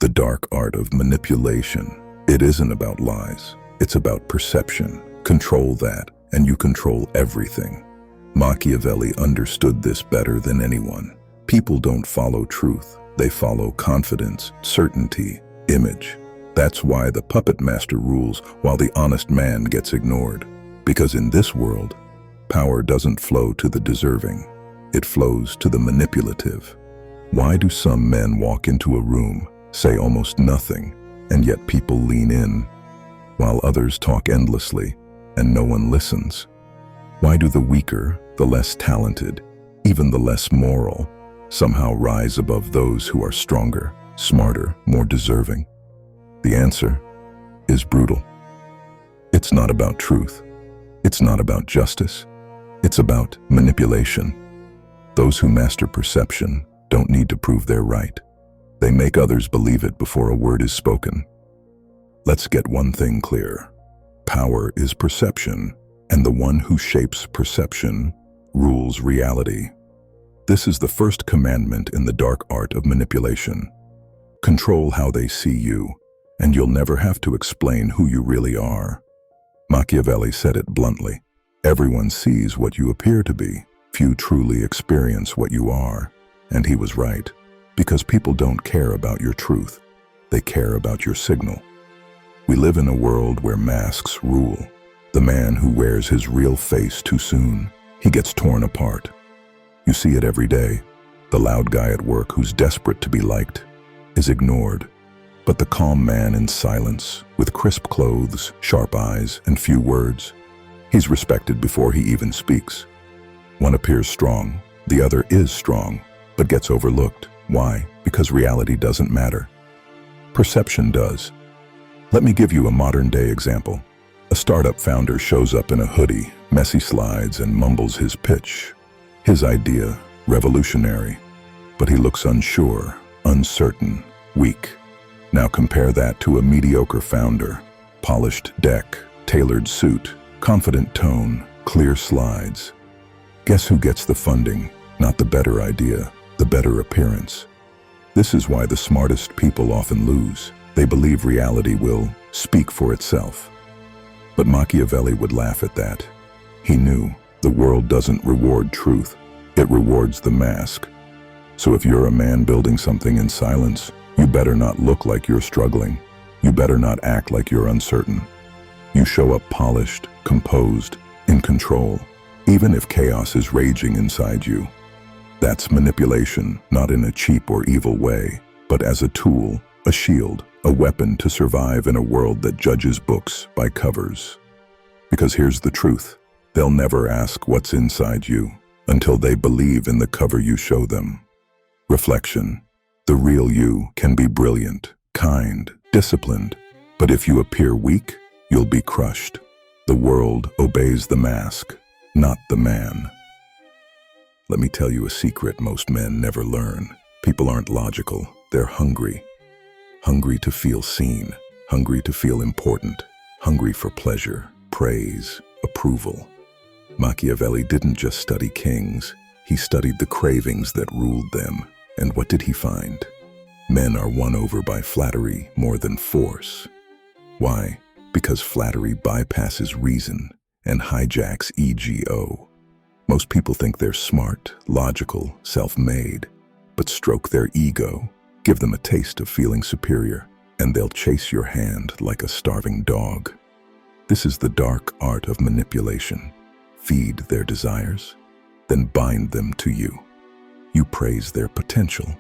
The dark art of manipulation. It isn't about lies. It's about perception. Control that, and you control everything. Machiavelli understood this better than anyone. People don't follow truth. They follow confidence, certainty, image. That's why the puppet master rules while the honest man gets ignored. Because in this world, power doesn't flow to the deserving. It flows to the manipulative. Why do some men walk into a room, say almost nothing, and yet people lean in, while others talk endlessly, and no one listens? Why do the weaker, the less talented, even the less moral, somehow rise above those who are stronger, smarter, more deserving? The answer is brutal. It's not about truth. It's not about justice. It's about manipulation. Those who master perception don't need to prove they're right. They make others believe it before a word is spoken. Let's get one thing clear. Power is perception, and the one who shapes perception rules reality. This is the first commandment in the dark art of manipulation. Control how they see you, and you'll never have to explain who you really are. Machiavelli said it bluntly. Everyone sees what you appear to be. Few truly experience what you are. And he was right, because people don't care about your truth. They care about your signal. We live in a world where masks rule. The man who wears his real face too soon, he gets torn apart. You see it every day. The loud guy at work who's desperate to be liked is ignored. But the calm man in silence, with crisp clothes, sharp eyes, and few words, he's respected before he even speaks. One appears strong, the other is strong, but gets overlooked. Why? Because reality doesn't matter. Perception does. Let me give you a modern-day example. A startup founder shows up in a hoodie, messy slides, and mumbles his pitch. His idea, revolutionary, but he looks unsure, uncertain, weak. Now compare that to a mediocre founder. Polished deck, tailored suit, confident tone, clear slides. Guess who gets the funding? Not the better idea, the better appearance. This is why the smartest people often lose. They believe reality will speak for itself. But Machiavelli would laugh at that. He knew the world doesn't reward truth, it rewards the mask. So if you're a man building something in silence, you better not look like you're struggling. You better not act like you're uncertain. You show up polished, composed, in control, even if chaos is raging inside you. That's manipulation, not in a cheap or evil way, but as a tool, a shield, a weapon to survive in a world that judges books by covers. Because here's the truth. They'll never ask what's inside you until they believe in the cover you show them. Reflection. The real you can be brilliant, kind, disciplined, but if you appear weak, you'll be crushed. The world obeys the mask, not the man. Let me tell you a secret most men never learn. People aren't logical, they're hungry. Hungry to feel seen, hungry to feel important, hungry for pleasure, praise, approval. Machiavelli didn't just study kings, he studied the cravings that ruled them. And what did he find? Men are won over by flattery more than force. Why? Because flattery bypasses reason and hijacks ego. Most people think they're smart, logical, self-made, but stroke their ego, give them a taste of feeling superior, and they'll chase your hand like a starving dog. This is the dark art of manipulation. Feed their desires, then bind them to you. You praise their potential.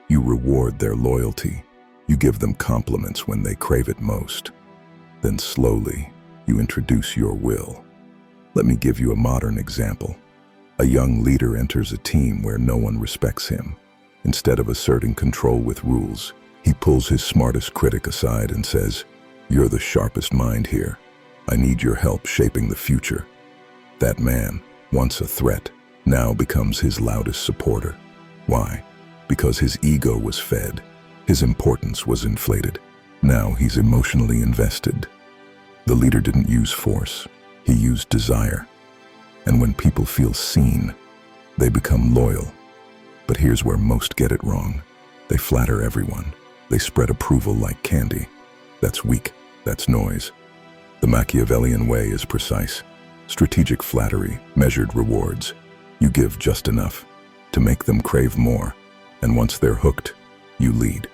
You reward their loyalty. You give them compliments when they crave it most. Then slowly, you introduce your will. Let me give you a modern example. A young leader enters a team where no one respects him. Instead of asserting control with rules, he pulls his smartest critic aside and says, "You're the sharpest mind here. I need your help shaping the future." That man, once a threat, now becomes his loudest supporter. Why? Because his ego was fed. His importance was inflated. Now he's emotionally invested. The leader didn't use force. He used desire. And when people feel seen, they become loyal. But here's where most get it wrong. They flatter everyone. They spread approval like candy. That's weak. That's noise. The Machiavellian way is precise. Strategic flattery, measured rewards. You give just enough to make them crave more. And once they're hooked, you lead.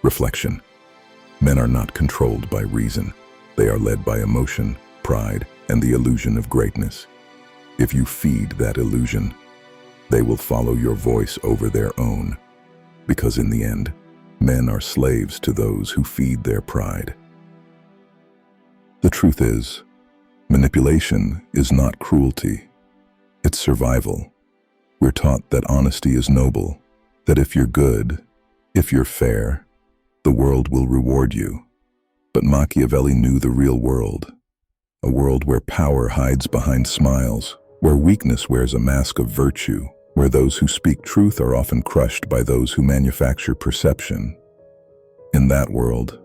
Reflection. Men are not controlled by reason. They are led by emotion, pride, and the illusion of greatness. If you feed that illusion, they will follow your voice over their own. Because in the end, men are slaves to those who feed their pride. The truth is, manipulation is not cruelty. It's survival. We're taught that honesty is noble, that if you're good, if you're fair, the world will reward you. But Machiavelli knew the real world, a world where power hides behind smiles, where weakness wears a mask of virtue, where those who speak truth are often crushed by those who manufacture perception. In that world,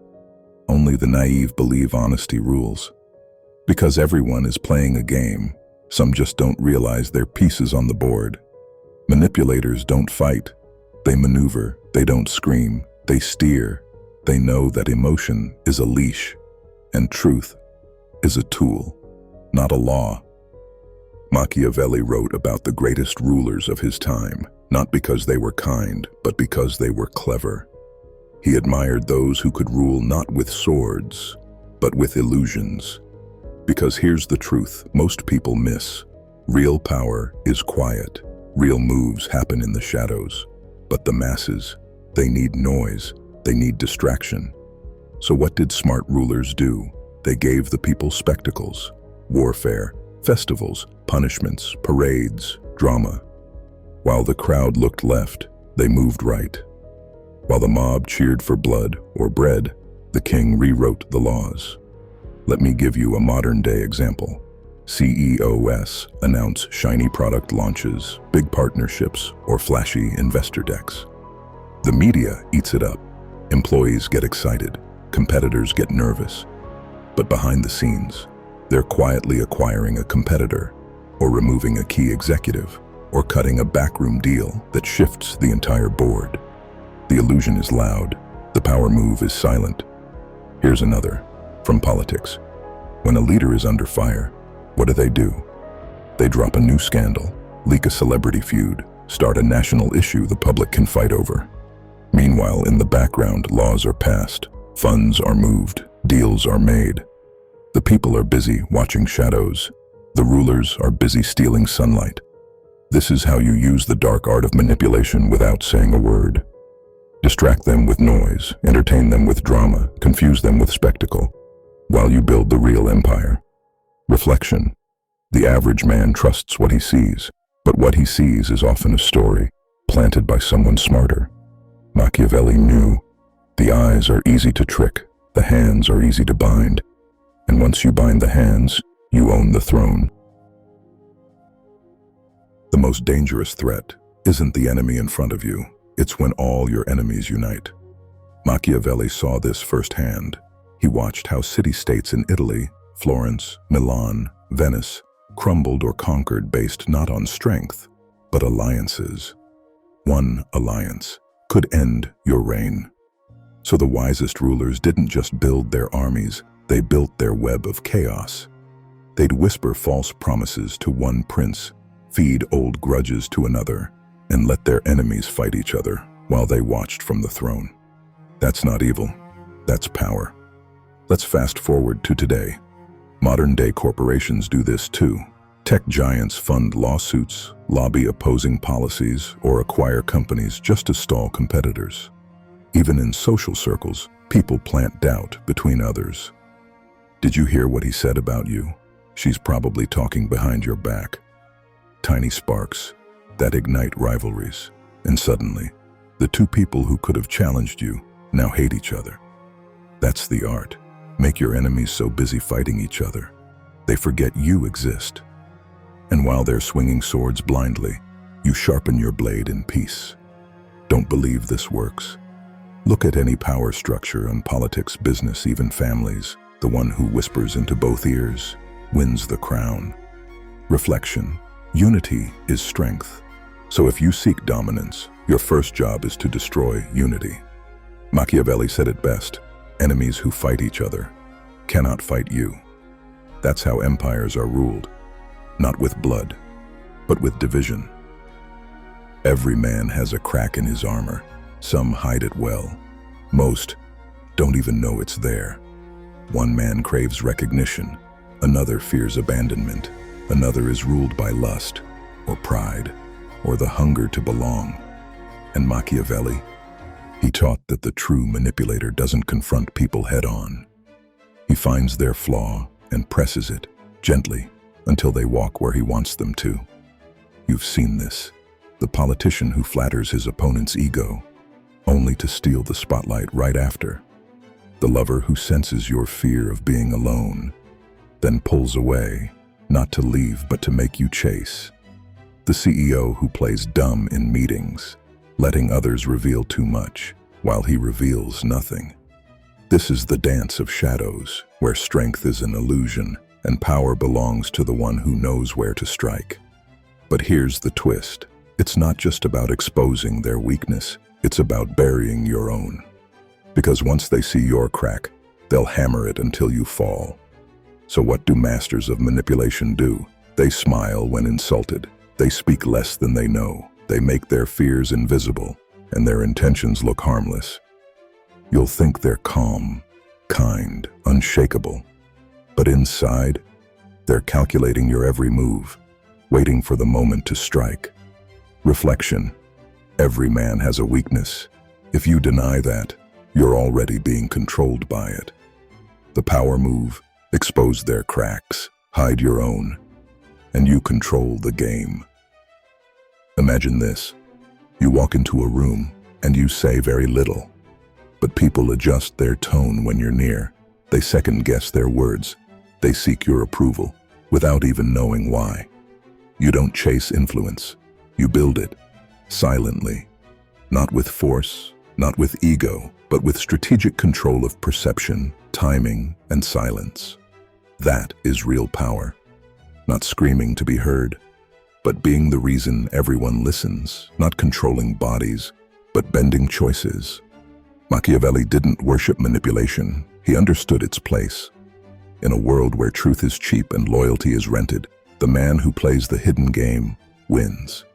only the naive believe honesty rules. Because everyone is playing a game, some just don't realize their pieces on the board. Manipulators don't fight. They maneuver. They don't scream. They steer. They know that emotion is a leash, and truth is a tool, not a law. Machiavelli wrote about the greatest rulers of his time, not because they were kind, but because they were clever. He admired those who could rule not with swords, but with illusions. Because here's the truth most people miss. Real power is quiet. Real moves happen in the shadows. But the masses, they need noise. They need distraction. So what did smart rulers do? They gave the people spectacles, warfare, festivals, punishments, parades, drama. While the crowd looked left, they moved right. While the mob cheered for blood or bread, the king rewrote the laws. Let me give you a modern-day example. CEOs announce shiny product launches, big partnerships, or flashy investor decks. The media eats it up. Employees get excited. Competitors get nervous. But behind the scenes, they're quietly acquiring a competitor, or removing a key executive, or cutting a backroom deal that shifts the entire board. The illusion is loud. The power move is silent. Here's another, from politics. When a leader is under fire, what do? They drop a new scandal, leak a celebrity feud, start a national issue the public can fight over. Meanwhile, in the background, laws are passed, funds are moved, deals are made. The people are busy watching shadows. The rulers are busy stealing sunlight. This is how you use the dark art of manipulation without saying a word. Distract them with noise, entertain them with drama, confuse them with spectacle, while you build the real empire. Reflection. The average man trusts what he sees, but what he sees is often a story, planted by someone smarter. Machiavelli knew the eyes are easy to trick, the hands are easy to bind, and once you bind the hands, you own the throne. The most dangerous threat isn't the enemy in front of you, it's when all your enemies unite. Machiavelli saw this firsthand. He watched how city-states in Italy, Florence, Milan, Venice, crumbled or conquered based not on strength, but alliances. One alliance could end your reign. So the wisest rulers didn't just build their armies, they built their web of chaos. They'd whisper false promises to one prince, feed old grudges to another, and let their enemies fight each other while they watched from the throne. That's not evil, that's power. Let's fast forward to today. Modern-day corporations do this too. Tech giants fund lawsuits, lobby opposing policies, or acquire companies just to stall competitors. Even in social circles, people plant doubt between others. Did you hear what he said about you? She's probably talking behind your back. Tiny sparks that ignite rivalries, and suddenly, the two people who could have challenged you now hate each other. That's the art. Make your enemies so busy fighting each other, they forget you exist. And while they're swinging swords blindly, you sharpen your blade in peace. Don't believe this works. Look at any power structure in politics, business, even families. The one who whispers into both ears wins the crown. Reflection. Unity is strength. So if you seek dominance, your first job is to destroy unity. Machiavelli said it best: enemies who fight each other cannot fight you. That's how empires are ruled, not with blood, but with division. Every man has a crack in his armor. Some hide it well. Most don't even know it's there. One man craves recognition, another fears abandonment, another is ruled by lust, or pride, or the hunger to belong. And Machiavelli, he taught that the true manipulator doesn't confront people head-on. He finds their flaw and presses it gently until they walk where he wants them to. You've seen this: the politician who flatters his opponent's ego, only to steal the spotlight right after. The lover who senses your fear of being alone, then pulls away, not to leave but to make you chase. The CEO who plays dumb in meetings, letting others reveal too much, while he reveals nothing. This is the dance of shadows, where strength is an illusion, and power belongs to the one who knows where to strike. But here's the twist: it's not just about exposing their weakness, it's about burying your own. Because once they see your crack, they'll hammer it until you fall. So what do masters of manipulation do? They smile when insulted. They speak less than they know. They make their fears invisible, and their intentions look harmless. You'll think they're calm, kind, unshakable. But inside, they're calculating your every move, waiting for the moment to strike. Reflection: every man has a weakness. If you deny that, you're already being controlled by it. The power move: expose their cracks, hide your own, and you control the game. Imagine this: you walk into a room and you say very little, but people adjust their tone when you're near. They second-guess their words. They seek your approval without even knowing why. You don't chase influence. You build it silently, not with force, not with ego, but with strategic control of perception, timing, and silence. That is real power. Not screaming to be heard, but being the reason everyone listens, not controlling bodies, but bending choices. Machiavelli didn't worship manipulation. He understood its place. In a world where truth is cheap and loyalty is rented, the man who plays the hidden game wins.